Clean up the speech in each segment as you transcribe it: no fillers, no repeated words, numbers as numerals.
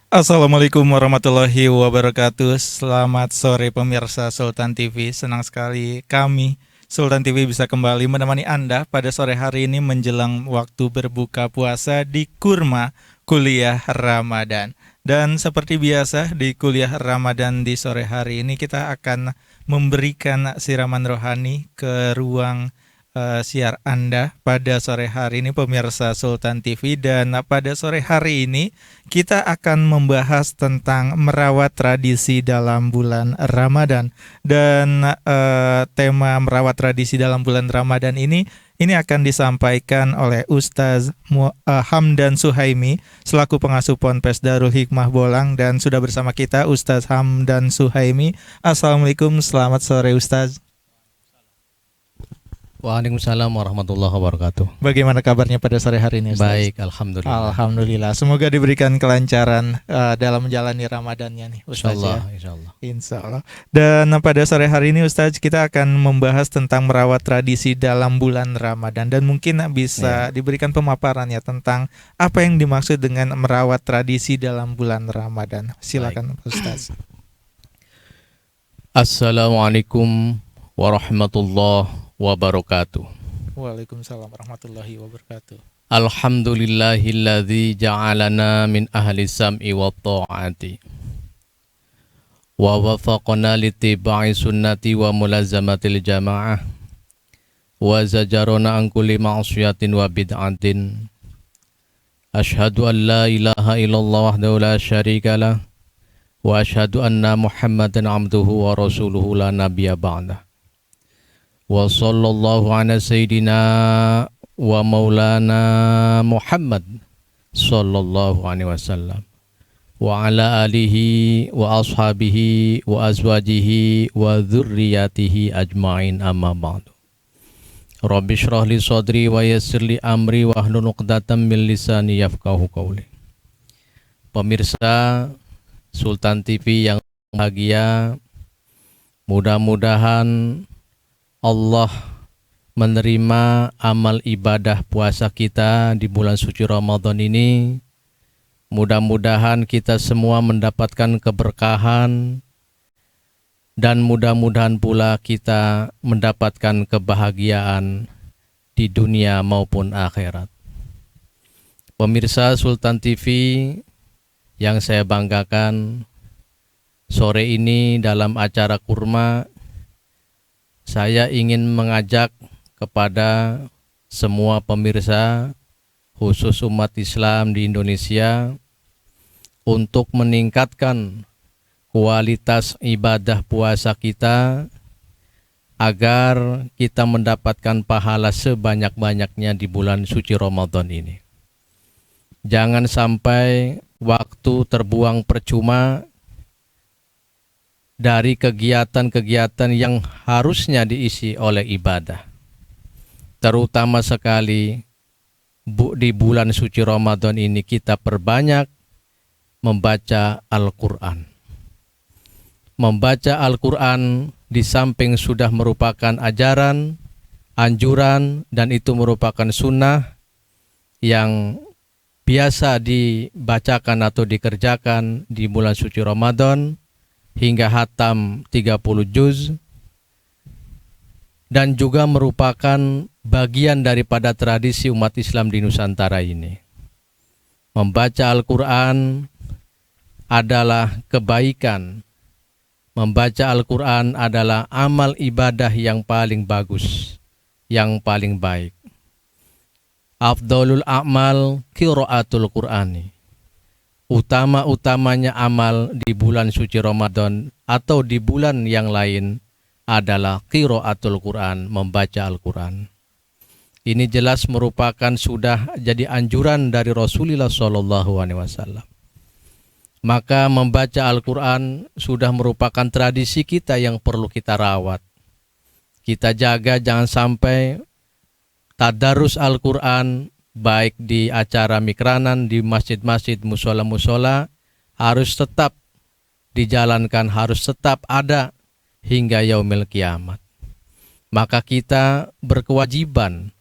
Assalamualaikum warahmatullahi wabarakatuh. Selamat sore pemirsa Sultan TV. Senang sekali kami Sultan TV bisa kembali menemani Anda pada sore hari ini menjelang waktu berbuka puasa di Kurma Kuliah Ramadan. Dan seperti biasa di Kuliah Ramadan di sore hari ini kita akan memberikan siraman rohani ke ruang siar Anda pada sore hari ini pemirsa Sultan TV. Dan pada sore hari ini kita akan membahas tentang merawat tradisi dalam bulan Ramadan. Dan tema merawat tradisi dalam bulan Ramadan ini akan disampaikan oleh Ustaz Hamdan Suhaimi selaku pengasuh Ponpes Darul Hikmah Bolang, dan sudah bersama kita Ustaz Hamdan Suhaimi. Assalamualaikum, selamat sore Ustaz. Waalaikumsalam warahmatullahi wabarakatuh. Bagaimana kabarnya pada sore hari ini Ustaz? Baik, alhamdulillah. Alhamdulillah. Semoga diberikan kelancaran dalam menjalani Ramadannya nih Ustaz. Insyaallah, Ya. insyaallah. Insyaallah. Dan pada sore hari ini Ustaz kita akan membahas tentang merawat tradisi dalam bulan Ramadan, dan mungkin bisa diberikan pemaparannya tentang apa yang dimaksud dengan merawat tradisi dalam bulan Ramadan. Silakan Ustaz. Assalamualaikum warahmatullahi wabarakatuh. Waalaikumsalam warahmatullahi wabarakatuh. Alhamdulillahilladzi ja'alana min ahli sam'i wa ta'ati wa wafaqana litiba'i sunnati wa mulazamatil jamaah wa zajarona an kulli ma'siyatin wa bid'atin. Ashhadu an la ilaha illallah wahdahu la syarika lah wa ashhadu anna Muhammadan abduhu wa rasuluhu la nabiyya ba'dah. Wa sallallahu ala sayyidina wa maulana Muhammad sallallahu alaihi wasallam wa ala alihi wa ashabihi wa azwajihi wa dzurriyyatihi ajmain, amma ba'du. Rabbi shrah li sadri wa yassir li amri wa hlul 'uqdatam min lisani yafqahu qawli. Pemirsa Sultan TV yang bahagia, mudah-mudahan Allah menerima amal ibadah puasa kita di bulan suci Ramadan ini. Mudah-mudahan kita semua mendapatkan keberkahan, dan mudah-mudahan pula kita mendapatkan kebahagiaan di dunia maupun akhirat. Pemirsa Sultan TV yang saya banggakan, sore ini dalam acara kurma saya ingin mengajak kepada semua pemirsa, khusus umat Islam di Indonesia, untuk meningkatkan kualitas ibadah puasa kita agar kita mendapatkan pahala sebanyak-banyaknya di bulan suci Ramadan ini. Jangan sampai waktu terbuang percuma dari kegiatan-kegiatan yang harusnya diisi oleh ibadah. Terutama sekali di bulan suci Ramadan ini kita perbanyak membaca Al-Quran. Membaca Al-Quran di samping sudah merupakan ajaran, anjuran, dan itu merupakan sunnah yang biasa dibacakan atau dikerjakan di bulan suci Ramadan, hingga hatam 30 juz, dan juga merupakan bagian daripada tradisi umat Islam di Nusantara ini. Membaca Al-Quran adalah kebaikan. Membaca Al-Quran adalah amal ibadah yang paling bagus, yang paling baik. Afdalul a'mal qiraatul Qur'ani. Utama-utamanya amal di bulan suci Ramadan atau di bulan yang lain adalah qiraatul Quran, membaca Al-Quran. Ini jelas merupakan sudah jadi anjuran dari Rasulullah SAW. Maka membaca Al-Quran sudah merupakan tradisi kita yang perlu kita rawat. Kita jaga jangan sampai tadarus Al-Quran baik di acara mikranan, di masjid-masjid, musola-musola, harus tetap dijalankan, harus tetap ada hingga yaumil kiamat. Maka kita berkewajiban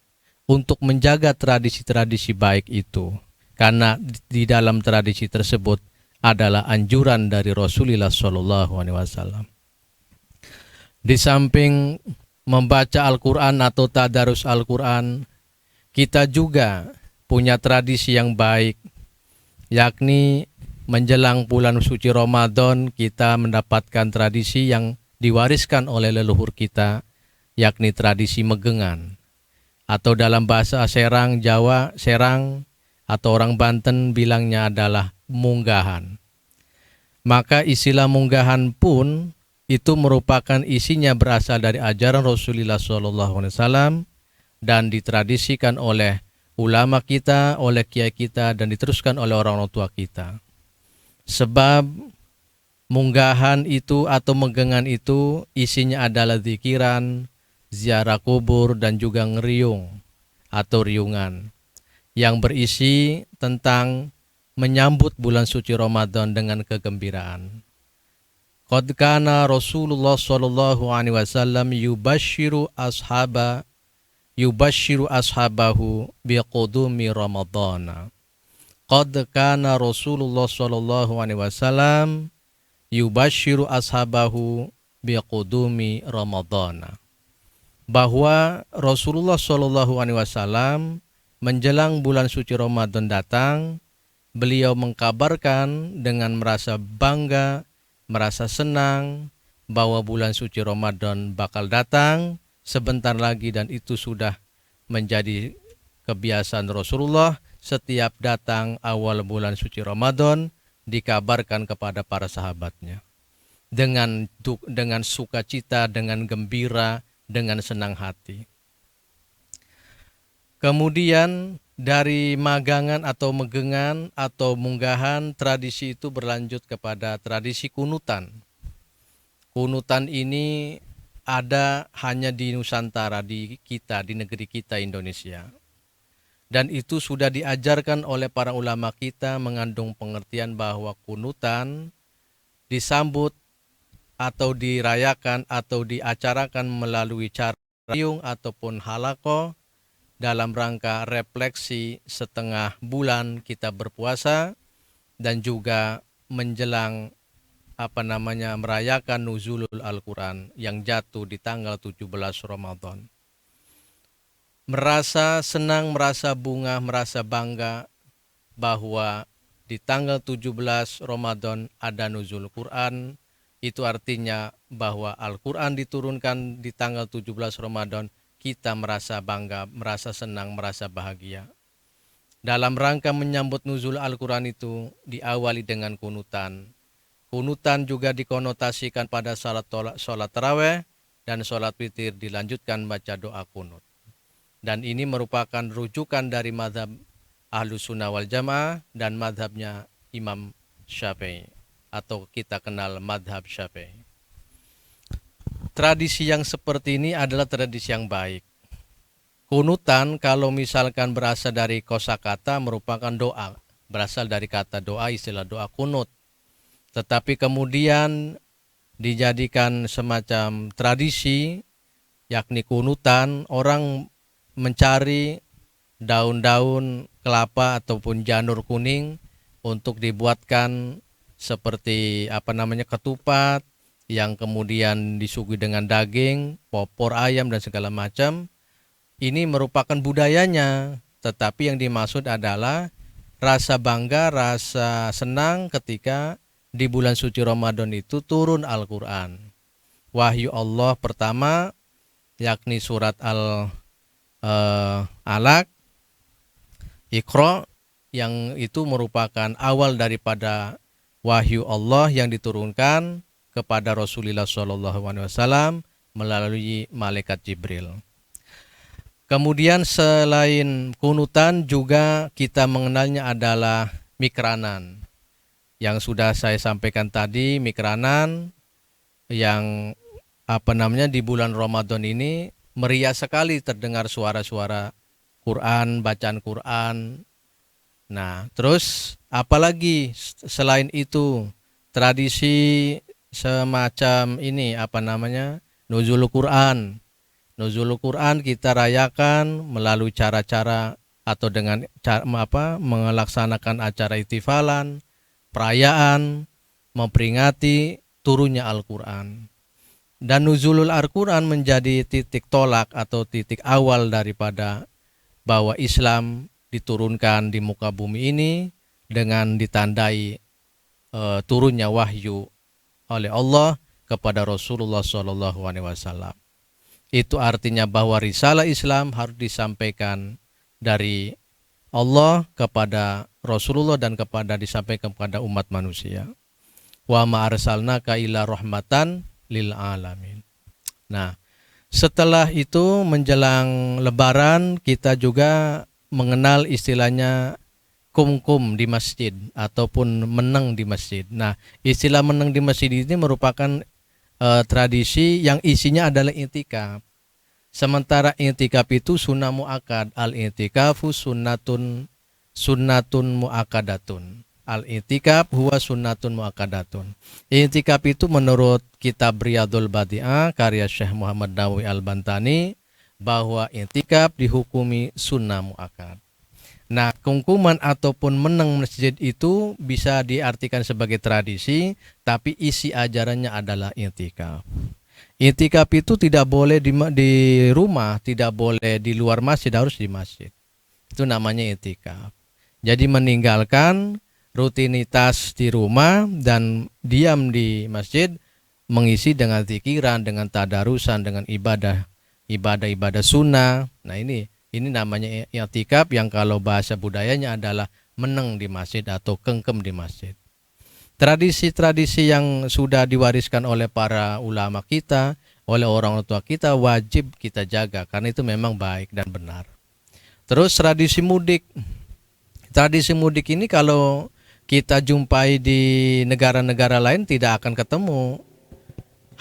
untuk menjaga tradisi-tradisi baik itu, karena di dalam tradisi tersebut adalah anjuran dari Rasulullah SAW. Di samping membaca Al-Quran atau tadarus Al-Quran, kita juga punya tradisi yang baik, yakni menjelang bulan suci Ramadan kita mendapatkan tradisi yang diwariskan oleh leluhur kita, yakni tradisi megengan. Atau dalam bahasa Serang, Jawa, Serang, atau orang Banten bilangnya adalah munggahan. Maka istilah munggahan pun itu merupakan isinya berasal dari ajaran Rasulullah SAW dan ditradisikan oleh ulama kita, oleh kiai kita, dan diteruskan oleh orang-orang tua kita. Sebab munggahan itu atau megengan itu isinya adalah zikiran, ziarah kubur, dan juga ngeriung atau riungan yang berisi tentang menyambut bulan suci Ramadan dengan kegembiraan. Qad kana Rasulullah sallallahu alaihi wasallam yubashiru ashabahu biqudumi Ramadana. Qad kana Rasulullah sallallahu alaihi wasallam yubashiru ashabahu biqudumi Ramadana. Bahwa Rasulullah sallallahu alaihi wasallam menjelang bulan suci Ramadan datang, beliau mengkabarkan dengan merasa bangga, merasa senang bahwa bulan suci Ramadan bakal datang sebentar lagi, dan itu sudah menjadi kebiasaan Rasulullah. Setiap datang awal bulan suci Ramadan dikabarkan kepada para sahabatnya dengan sukacita, dengan gembira, dengan senang hati. Kemudian dari magangan atau megengan atau munggahan, tradisi itu berlanjut kepada tradisi kunutan. Kunutan ini ada hanya di Nusantara, di negeri kita Indonesia. Dan itu sudah diajarkan oleh para ulama kita, mengandung pengertian bahwa kunutan disambut atau dirayakan atau diacarakan melalui cara riung ataupun halaqah dalam rangka refleksi setengah bulan kita berpuasa dan juga menjelang merayakan nuzulul Al-Quran yang jatuh di tanggal 17 Ramadan. Merasa senang, merasa bunga, merasa bangga bahwa di tanggal 17 Ramadan ada nuzul Quran. Itu artinya bahwa Al-Quran diturunkan di tanggal 17 Ramadan. Kita merasa bangga, merasa senang, merasa bahagia. Dalam rangka menyambut nuzul Al-Quran itu diawali dengan kunutan. Kunutan juga dikonotasikan pada sholat taraweh dan sholat witir dilanjutkan baca doa kunut. Dan ini merupakan rujukan dari mazhab Ahlus Sunnah wal Jamaah dan mazhabnya Imam Syafi'i atau kita kenal mazhab Syafi'i. Tradisi yang seperti ini adalah tradisi yang baik. Kunutan kalau misalkan berasal dari kosakata merupakan doa, berasal dari kata doa, istilah doa kunut. Tetapi kemudian dijadikan semacam tradisi, yakni kunutan, orang mencari daun-daun kelapa ataupun janur kuning untuk dibuatkan seperti ketupat, yang kemudian disuguhi dengan daging, popor ayam dan segala macam. Ini merupakan budayanya, tetapi yang dimaksud adalah rasa bangga, rasa senang ketika di bulan suci Ramadan itu turun Al-Quran. Wahyu Allah pertama, yakni surat Al-Alaq, Iqra, yang itu merupakan awal daripada wahyu Allah yang diturunkan kepada Rasulullah SAW melalui malaikat Jibril. Kemudian selain kunutan juga kita mengenalnya adalah mikranan. Yang sudah saya sampaikan tadi, mikranan yang di bulan Ramadan ini meriah sekali terdengar suara-suara Quran, bacaan Quran. Nah, terus apalagi selain itu tradisi semacam ini nuzul Quran. Nuzul Quran kita rayakan melalui cara-cara atau dengan melaksanakan acara ihtifalan, perayaan memperingati turunnya Al-Quran. Dan nuzulul Al-Quran menjadi titik tolak atau titik awal daripada bahwa Islam diturunkan di muka bumi ini dengan ditandai turunnya wahyu oleh Allah kepada Rasulullah SAW. Itu artinya bahwa risalah Islam harus disampaikan dari Allah kepada Rasulullah dan disampaikan kepada umat manusia. Wa ma arsalnaka illa rahmatan lil alamin. Nah, setelah itu menjelang Lebaran kita juga mengenal istilahnya kumkum di masjid ataupun meneng di masjid. Nah, istilah meneng di masjid ini merupakan tradisi yang isinya adalah i'tikaf. Sementara i'tikaf itu sunnah muakkad, al-i'tikafu sunnatun muakkadatun. Al-i'tikaf huwa sunnatun muakkadatun. I'tikaf itu menurut kitab Riyadul Badi'ah karya Syekh Muhammad Nawawi Al-Bantani bahwa i'tikaf dihukumi sunnah muakkad. Nah, kungkuman ataupun meneng masjid itu bisa diartikan sebagai tradisi, tapi isi ajarannya adalah i'tikaf. I'tikaf itu tidak boleh di rumah, tidak boleh di luar masjid, harus di masjid. Itu namanya i'tikaf. Jadi meninggalkan rutinitas di rumah dan diam di masjid, mengisi dengan zikiran, dengan tadarusan, dengan ibadah sunnah. Nah, ini namanya i'tikaf yang kalau bahasa budayanya adalah meneng di masjid atau kengkem di masjid. Tradisi-tradisi yang sudah diwariskan oleh para ulama kita, oleh orang tua kita, wajib kita jaga karena itu memang baik dan benar. Terus tradisi mudik. Tradisi mudik ini kalau kita jumpai di negara-negara lain tidak akan ketemu.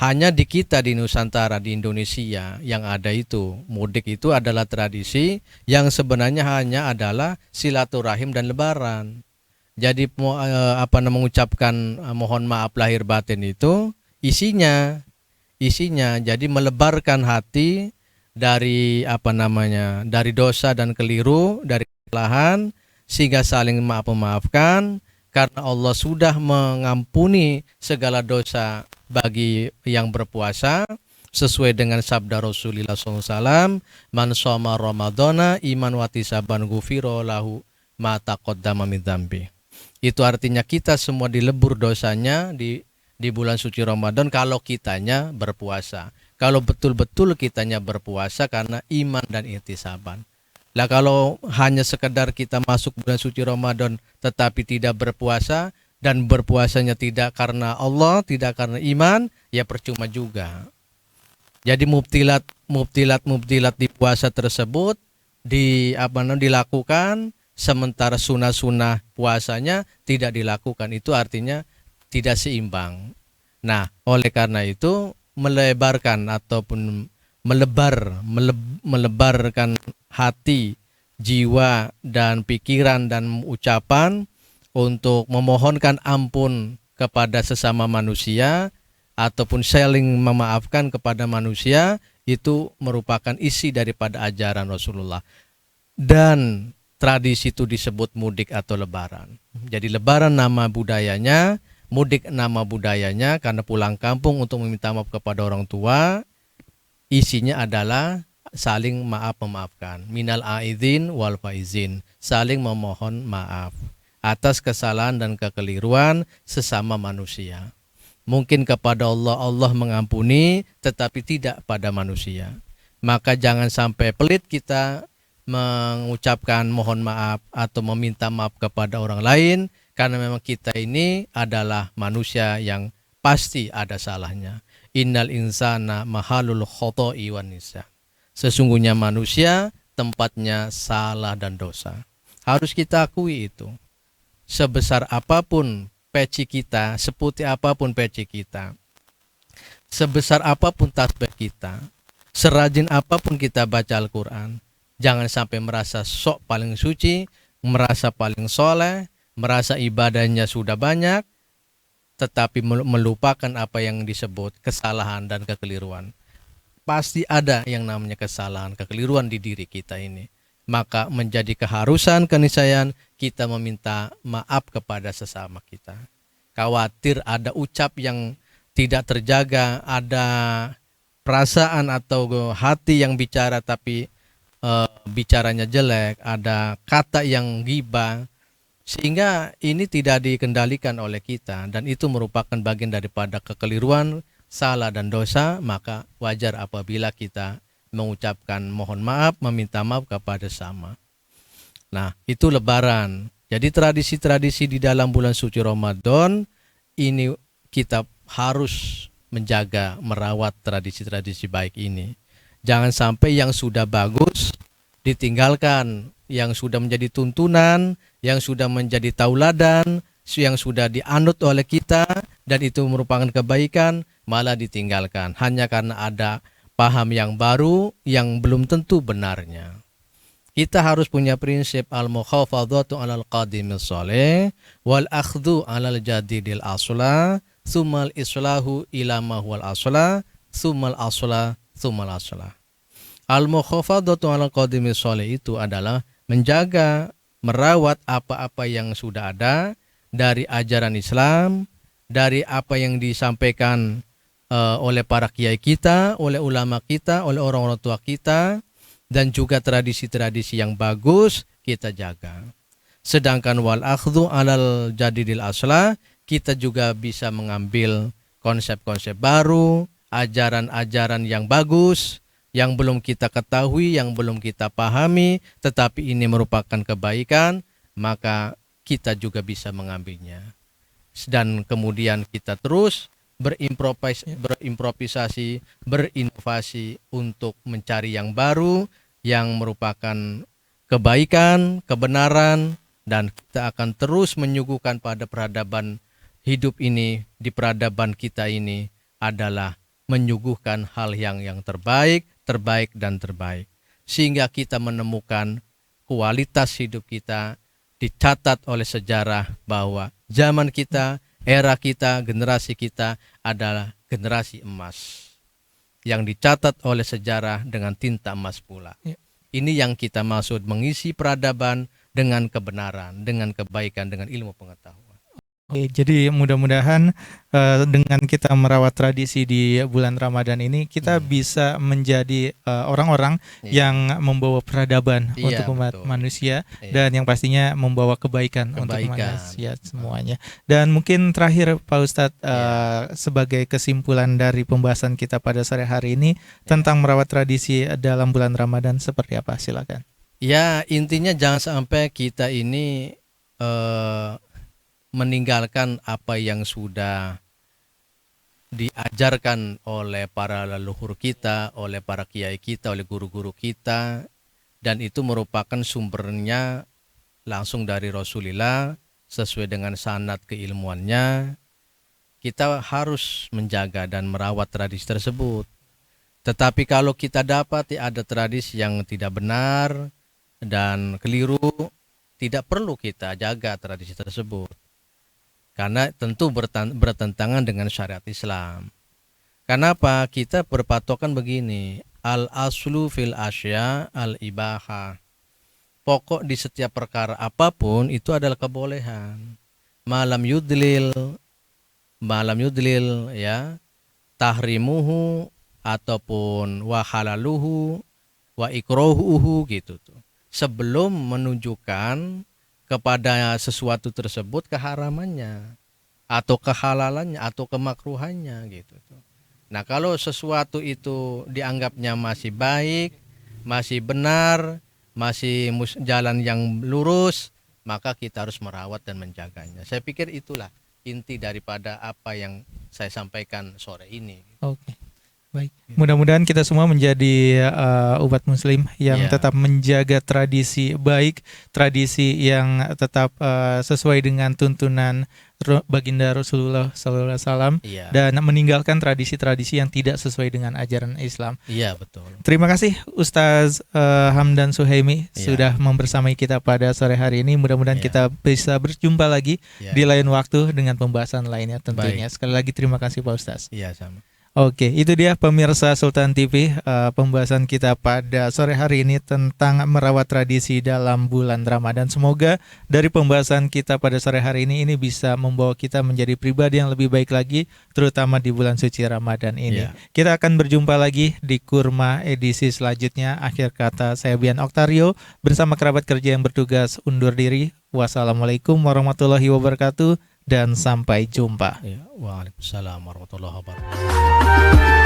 Hanya di kita di Nusantara, di Indonesia yang ada itu. Mudik itu adalah tradisi yang sebenarnya hanya adalah silaturahim dan lebaran. Jadi mengucapkan mohon maaf lahir batin itu isinya jadi melebarkan hati dari dari dosa dan keliru, dari kesalahan, sehingga saling maafkan karena Allah sudah mengampuni segala dosa bagi yang berpuasa sesuai dengan sabda Rasulullah SAW, man shoma ramadhana iman watisaban ghufira lahu ma taqaddama min dzambi. Itu artinya kita semua dilebur dosanya di bulan suci Ramadan kalau kitanya berpuasa. Kalau betul-betul kitanya berpuasa karena iman dan ihtisaban. Lah kalau hanya sekedar kita masuk bulan suci Ramadan tetapi tidak berpuasa dan berpuasanya tidak karena Allah, tidak karena iman, ya percuma juga. Jadi mubtilat di puasa tersebut dilakukan sementara sunnah puasanya tidak dilakukan. Itu artinya tidak seimbang. Nah, oleh karena itu melebarkan ataupun melebarkan hati, jiwa dan pikiran dan ucapan untuk memohonkan ampun kepada sesama manusia ataupun saling memaafkan kepada manusia, itu merupakan isi daripada ajaran Rasulullah. Dan tradisi itu disebut mudik atau lebaran. Jadi lebaran nama budayanya, mudik nama budayanya karena pulang kampung untuk meminta maaf kepada orang tua. Isinya adalah saling memaafkan. Minal aidin wal faizin, saling memohon maaf atas kesalahan dan kekeliruan sesama manusia. Mungkin kepada Allah, Allah mengampuni, tetapi tidak pada manusia. Maka jangan sampai pelit kita mengucapkan mohon maaf atau meminta maaf kepada orang lain, karena memang kita ini adalah manusia yang pasti ada salahnya. Innal insana mahalul khoto'i wan nisa. Sesungguhnya manusia tempatnya salah dan dosa. Harus kita akui itu. Sebesar apapun peci kita, seputih apapun peci kita, sebesar apapun tasbih kita, serajin apapun kita baca Al-Quran, jangan sampai merasa sok paling suci, merasa paling soleh, merasa ibadahnya sudah banyak, tetapi melupakan apa yang disebut kesalahan dan kekeliruan. Pasti ada yang namanya kesalahan, kekeliruan di diri kita ini. Maka menjadi keharusan, keniscayaan kita meminta maaf kepada sesama kita. Khawatir ada ucap yang tidak terjaga, ada perasaan atau hati yang bicara tapi bicaranya jelek, ada kata yang ghibah, sehingga ini tidak dikendalikan oleh kita dan itu merupakan bagian daripada kekeliruan, salah dan dosa. Maka wajar apabila kita mengucapkan mohon maaf, meminta maaf kepada sesama. Nah, itu Lebaran. Jadi tradisi-tradisi di dalam bulan suci Ramadan ini kita harus menjaga, merawat tradisi-tradisi baik ini. Jangan sampai yang sudah bagus ditinggalkan, yang sudah menjadi tuntunan, yang sudah menjadi tauladan, yang sudah dianut oleh kita dan itu merupakan kebaikan, malah ditinggalkan hanya karena ada paham yang baru yang belum tentu benarnya. Kita harus punya prinsip al-mukhafadhatu 'alal qadimil shalih wal akhdhu 'alal jadidil asla tsummal islahu ila ma huwal asla tsummal asla tsummal asla. Al-mukhafadhatu 'alal qadimil shalih itu adalah menjaga, merawat apa-apa yang sudah ada dari ajaran Islam, dari apa yang disampaikan oleh para kiai kita, oleh ulama kita, oleh orang-orang tua kita, dan juga tradisi-tradisi yang bagus kita jaga. Sedangkan wal akhdhu 'alal jadidil asla, kita juga bisa mengambil konsep-konsep baru, ajaran-ajaran yang bagus yang belum kita ketahui, yang belum kita pahami, tetapi ini merupakan kebaikan, maka kita juga bisa mengambilnya. Dan kemudian kita terus berimprovisasi, berinovasi untuk mencari yang baru, yang merupakan kebaikan, kebenaran, dan kita akan terus menyuguhkan pada peradaban hidup ini, di peradaban kita ini adalah menyuguhkan hal yang terbaik, terbaik, dan terbaik. Sehingga kita menemukan kualitas hidup kita dicatat oleh sejarah bahwa zaman kita, era kita, generasi kita adalah generasi emas yang dicatat oleh sejarah dengan tinta emas pula. Ini yang kita maksud mengisi peradaban dengan kebenaran, dengan kebaikan, dengan ilmu pengetahuan. Oke, jadi mudah-mudahan dengan kita merawat tradisi di bulan Ramadan ini kita bisa menjadi orang-orang yang membawa peradaban untuk umat manusia dan yang pastinya membawa kebaikan untuk manusia semuanya. Dan mungkin terakhir Pak Ustadz, sebagai kesimpulan dari pembahasan kita pada sore hari ini tentang merawat tradisi dalam bulan Ramadan seperti apa? Silakan. Ya, intinya jangan sampai kita ini meninggalkan apa yang sudah diajarkan oleh para leluhur kita, oleh para kiai kita, oleh guru-guru kita, dan itu merupakan sumbernya langsung dari Rasulullah sesuai dengan sanad keilmuannya. Kita harus menjaga dan merawat tradisi tersebut. Tetapi kalau kita dapati ada tradisi yang tidak benar dan keliru, tidak perlu kita jaga tradisi tersebut. Karena tentu bertentangan dengan syariat Islam. Kenapa? Kita berpatokan begini, al-aslu fil asya al-ibaha. Pokok di setiap perkara apapun itu adalah kebolehan. Malam yudlil ya, tahrimuhu ataupun wa halaluhu wa ikrohuhu gitu tuh. Sebelum menunjukkan kepada sesuatu tersebut keharamannya atau kehalalannya atau kemakruhannya gitu. Nah, kalau sesuatu itu dianggapnya masih baik, masih benar, masih jalan yang lurus, maka kita harus merawat dan menjaganya. Saya pikir itulah inti daripada apa yang saya sampaikan sore ini. Oke. Baik, mudah-mudahan kita semua menjadi umat muslim yang tetap menjaga tradisi baik, tradisi yang tetap sesuai dengan tuntunan baginda Rasulullah SAW, dan meninggalkan tradisi-tradisi yang tidak sesuai dengan ajaran Islam. Iya, betul. Terima kasih Ustaz Hamdan Suhaimi sudah membersamai kita pada sore hari ini. Mudah-mudahan kita bisa berjumpa lagi di lain waktu dengan pembahasan lainnya tentunya. Baik. Sekali lagi terima kasih Pak Ustaz. Iya, sama. Oke, itu dia pemirsa Sultan TV, pembahasan kita pada sore hari ini tentang merawat tradisi dalam bulan Ramadan. Semoga dari pembahasan kita pada sore hari ini bisa membawa kita menjadi pribadi yang lebih baik lagi, terutama di bulan suci Ramadan ini. Iya. Kita akan berjumpa lagi di Kurma edisi selanjutnya. Akhir kata saya Bian Oktario bersama kerabat kerja yang bertugas undur diri. Wassalamualaikum warahmatullahi wabarakatuh dan sampai jumpa. Ya, waalaikumsalam warahmatullahi wabarakatuh.